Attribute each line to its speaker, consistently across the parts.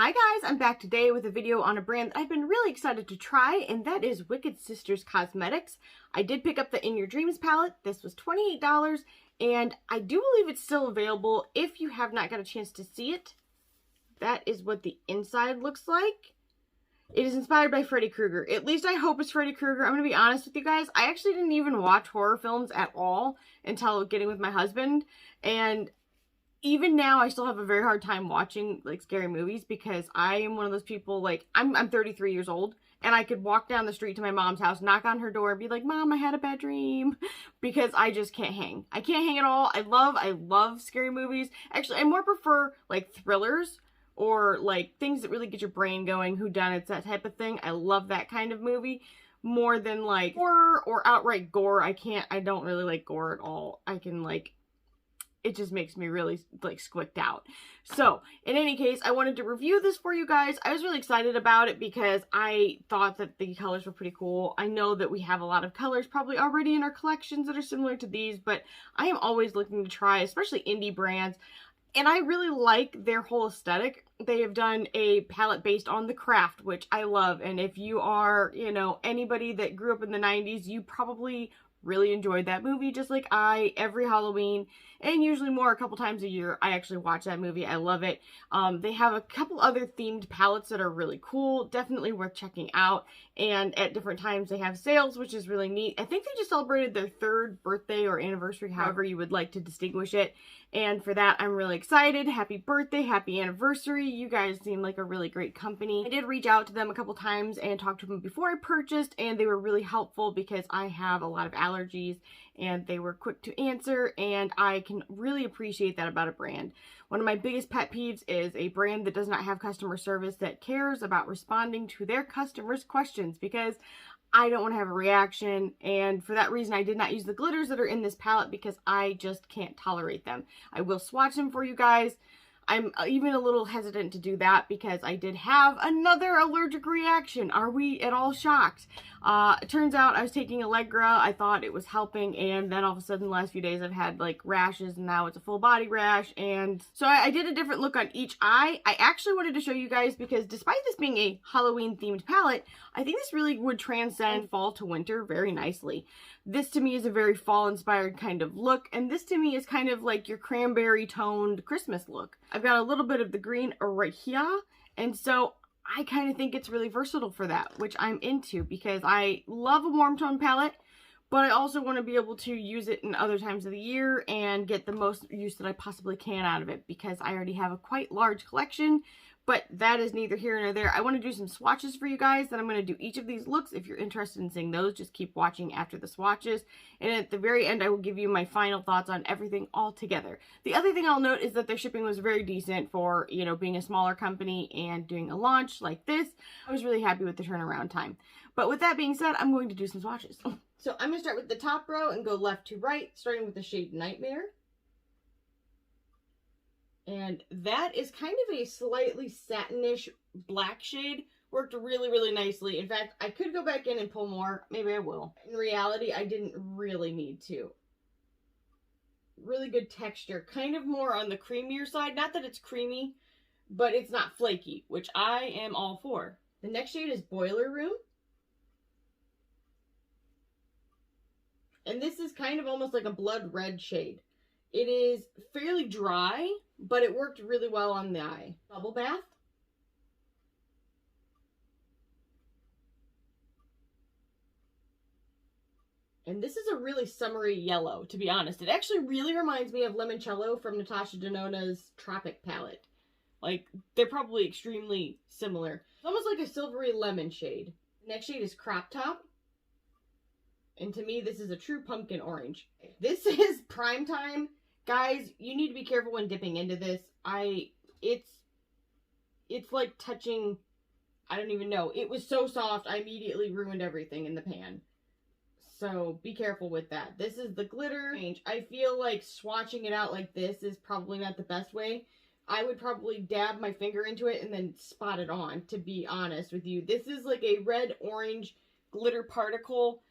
Speaker 1: Hi guys, I'm back today with a video on a brand that I've been really excited to try, and that is Wicked Sisters Cosmetics. I did pick up the In Your Dreams palette. This was $28, and I do believe it's still available if you have not got a chance to see it. That is what the inside looks like. It is inspired by Freddy Krueger. At least I hope it's Freddy Krueger. I'm going to be honest with you guys. I actually didn't even watch horror films at all until getting with my husband, and even now, I still have a very hard time watching, like, scary movies because I am one of those people, like, I'm 33 years old, and I could walk down the street to my mom's house, knock on her door, and be like, Mom, I had a bad dream, because I just can't hang. I can't hang at all. I love scary movies. Actually, I more prefer, like, thrillers or, like, things that really get your brain going, whodunits, that type of thing. I love that kind of movie more than, like, horror or outright gore. I don't really like gore at all. It just makes me really, like, squicked out. So, in any case, I wanted to review this for you guys. I was really excited about it because I thought that the colors were pretty cool. I know that we have a lot of colors probably already in our collections that are similar to these, but I am always looking to try, especially indie brands. And I really like their whole aesthetic. They have done a palette based on The Craft, which I love. And if you are, you know, anybody that grew up in the 90s, you probably really enjoyed that movie just like I. Every Halloween, and usually more a couple times a year, I actually watch that movie. I love it. They have a couple other themed palettes that are really cool, definitely worth checking out, and at different times they have sales, which is really neat. I think they just celebrated their 3rd birthday or anniversary, however you would like to distinguish it, and for that I'm really excited. Happy birthday, happy anniversary. You guys seem like a really great company. I did reach out to them a couple times and talk to them before I purchased, and they were really helpful because I have a lot of allergies, and they were quick to answer, and I can really appreciate that about a brand. One of my biggest pet peeves is a brand that does not have customer service that cares about responding to their customers' questions, because I don't want to have a reaction, and for that reason I did not use the glitters that are in this palette because I just can't tolerate them. I will swatch them for you guys. I'm even a little hesitant to do that because I did have another allergic reaction. Are we at all shocked? It turns out I was taking Allegra. I thought it was helping, and then all of a sudden the last few days I've had like rashes, and now it's a full body rash. And so I did a different look on each eye. I actually wanted to show you guys because despite this being a Halloween themed palette, I think this really would transcend fall to winter very nicely. This to me is a very fall inspired kind of look, and this to me is kind of like your cranberry toned Christmas look. I've got a little bit of the green right here, and so I kind of think it's really versatile for that, which I'm into because I love a warm tone palette, but I also want to be able to use it in other times of the year and get the most use that I possibly can out of it because I already have a quite large collection. But that is neither here nor there. I want to do some swatches for you guys. Then I'm going to do each of these looks. If you're interested in seeing those, just keep watching after the swatches. And at the very end, I will give you my final thoughts on everything all together. The other thing I'll note is that their shipping was very decent for, you know, being a smaller company and doing a launch like this. I was really happy with the turnaround time. But with that being said, I'm going to do some swatches. So I'm going to start with the top row and go left to right, starting with the shade Nightmare. And that is kind of a slightly satinish black shade. Worked really, really nicely. In fact, I could go back in and pull more. Maybe I will. In reality, I didn't really need to. Really good texture. Kind of more on the creamier side. Not that it's creamy, but it's not flaky, which I am all for. The next shade is Boiler Room. And this is kind of almost like a blood red shade. It is fairly dry, but it worked really well on the eye. Bubble Bath. And this is a really summery yellow, to be honest. It actually really reminds me of Limoncello from Natasha Denona's Tropic palette. Like, they're probably extremely similar. It's almost like a silvery lemon shade. The next shade is Crop Top. And to me, this is a true pumpkin orange. This is Prime Time. Guys, you need to be careful when dipping into this. It's like touching, I don't even know. It was so soft, I immediately ruined everything in the pan. So be careful with that. This is the glitter range. I feel like swatching it out like this is probably not the best way. I would probably dab my finger into it and then spot it on, to be honest with you. This is like a red-orange glitter particle.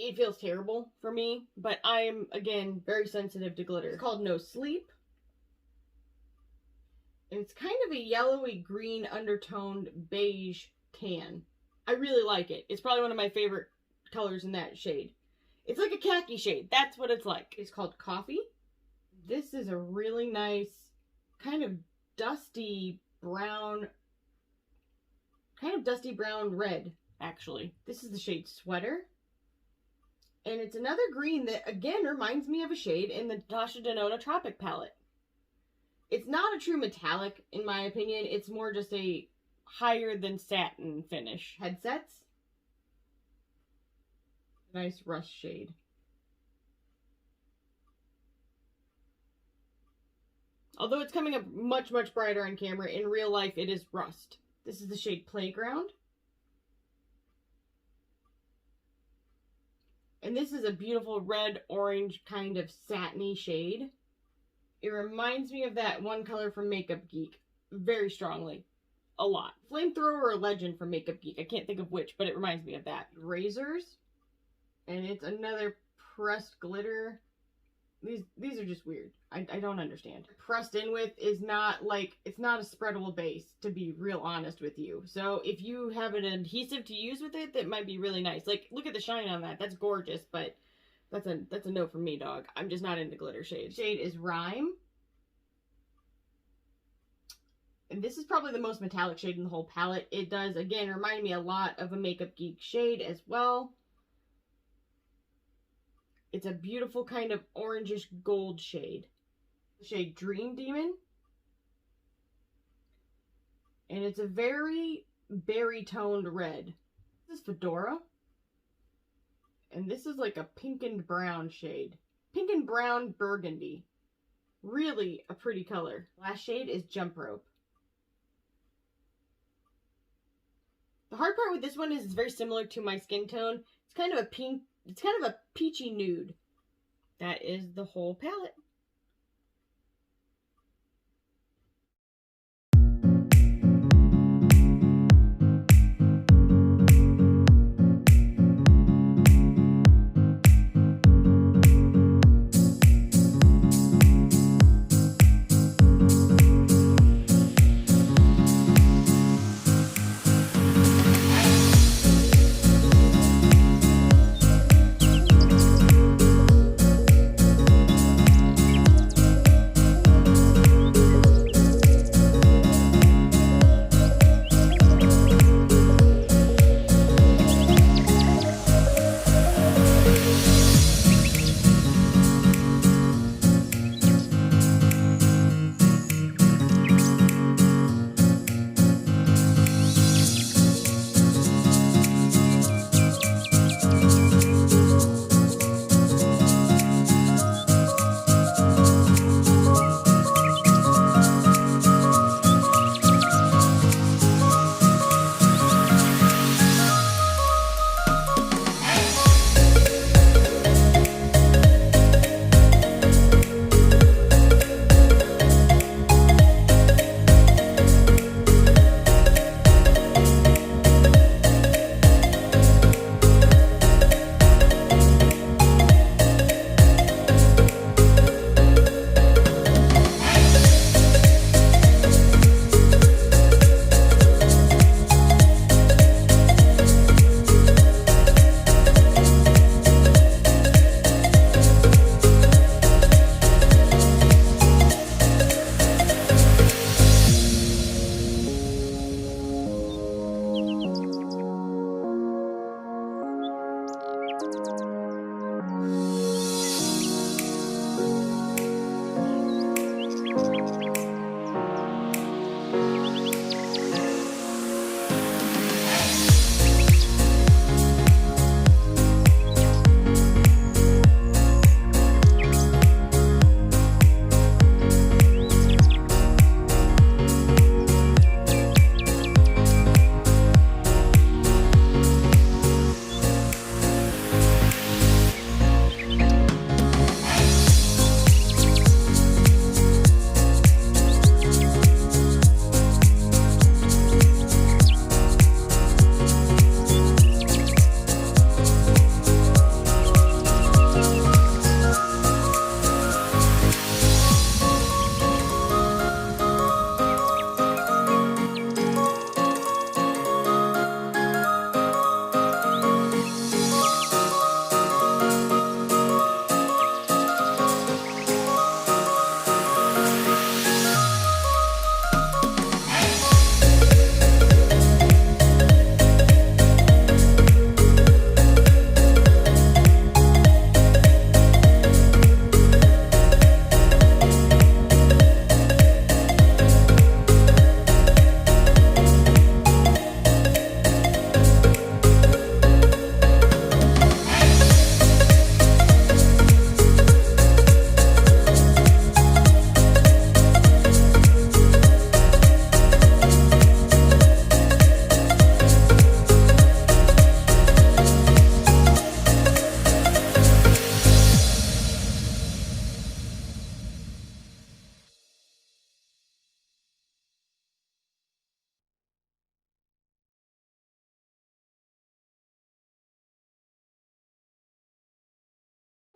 Speaker 1: It feels terrible for me, but I'm, again, very sensitive to glitter. It's called No Sleep. And it's kind of a yellowy green undertoned beige tan. I really like it. It's probably one of my favorite colors in that shade. It's like a khaki shade. That's what it's like. It's called Coffee. This is a really nice kind of dusty brown red, actually. This is the shade Sweater. And it's another green that, again, reminds me of a shade in the Tasha Denona Tropic palette. It's not a true metallic, in my opinion. It's more just a higher than satin finish. Headsets. Nice rust shade. Although it's coming up much, much brighter on camera, in real life it is rust. This is the shade Playground. And this is a beautiful red-orange kind of satiny shade. It reminds me of that one color from Makeup Geek very strongly. A lot. Flamethrower or Legend from Makeup Geek. I can't think of which, but it reminds me of that. Razors. And it's another pressed glitter. These are just weird. I don't understand. Pressed in with is not like, it's not a spreadable base, to be real honest with you. So if you have an adhesive to use with it, that might be really nice. Like, look at the shine on that. That's gorgeous, but that's a no from me, dog. I'm just not into glitter shades. Shade is Rhyme. And this is probably the most metallic shade in the whole palette. It does, again, remind me a lot of a Makeup Geek shade as well. It's a beautiful kind of orangish gold shade. The shade Dream Demon. And it's a very berry toned red. This is Fedora. And this is like a pink and brown shade. Pink and brown burgundy. Really a pretty color. Last shade is Jump Rope. The hard part with this one is it's very similar to my skin tone. It's kind of a pink, it's kind of a peachy nude. That is the whole palette.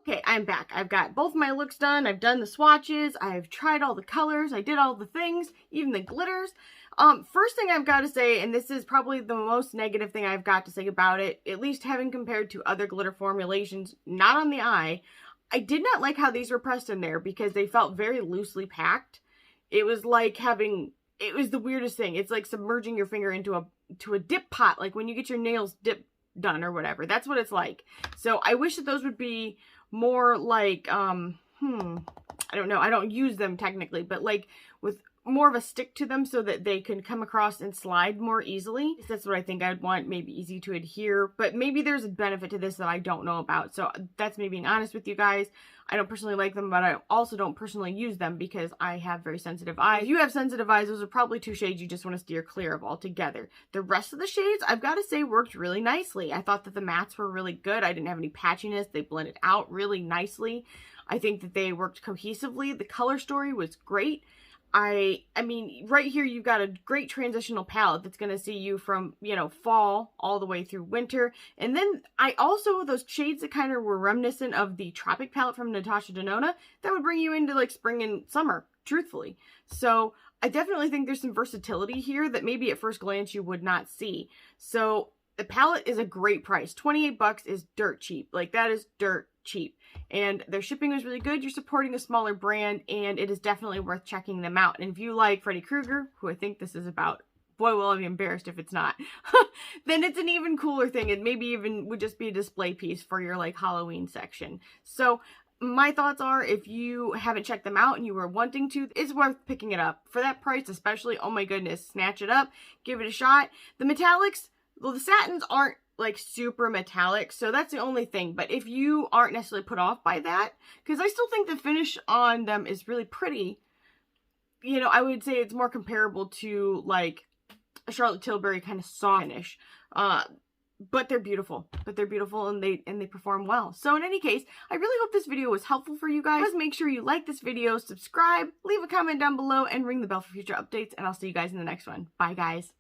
Speaker 1: Okay, I'm back. I've got both my looks done. I've done the swatches. I've tried all the colors. I did all the things, even the glitters. First thing I've got to say, and this is probably the most negative thing I've got to say about it, at least having compared to other glitter formulations, not on the eye, I did not like how these were pressed in there because they felt very loosely packed. It was like it was the weirdest thing. It's like submerging your finger into a dip pot, like when you get your nails dipped done or whatever. That's what it's like. So I wish that those would be more like, I don't know, I don't use them technically, but like with more of a stick to them so that they can come across and slide more easily. That's what I think I'd want, maybe easy to adhere, but maybe there's a benefit to this that I don't know about. So that's me being honest with you guys. I don't personally like them, but I also don't personally use them because I have very sensitive eyes. If you have sensitive eyes, those are probably two shades you just want to steer clear of altogether. The rest of the shades, I've got to say, worked really nicely. I thought that the mattes were really good. I didn't have any patchiness. They blended out really nicely. I think that they worked cohesively. The color story was great. I mean, right here, you've got a great transitional palette that's going to see you from, you know, fall all the way through winter. And then I also, those shades that kind of were reminiscent of the Tropic palette from Natasha Denona, that would bring you into like spring and summer, truthfully. So I definitely think there's some versatility here that maybe at first glance you would not see. So the palette is a great price. 28 bucks is dirt cheap. Like, that is dirt cheap. And their shipping was really good. You're supporting a smaller brand, and it is definitely worth checking them out. And if you like Freddy Krueger, who I think this is about, boy, will I be embarrassed if it's not, then it's an even cooler thing. It maybe even would just be a display piece for your like Halloween section. So my thoughts are, if you haven't checked them out and you were wanting to, it's worth picking it up. For that price especially, oh my goodness, snatch it up, give it a shot. The metallics, well, the satins aren't like super metallic, so that's the only thing. But if you aren't necessarily put off by that, because I still think the finish on them is really pretty, you know, I would say it's more comparable to like a Charlotte Tilbury kind of soft finish. But they're beautiful. And they perform well. So in any case, I really hope this video was helpful for you guys. Please make sure you like this video, subscribe, leave a comment down below, and ring the bell for future updates. And I'll see you guys in the next one. Bye, guys.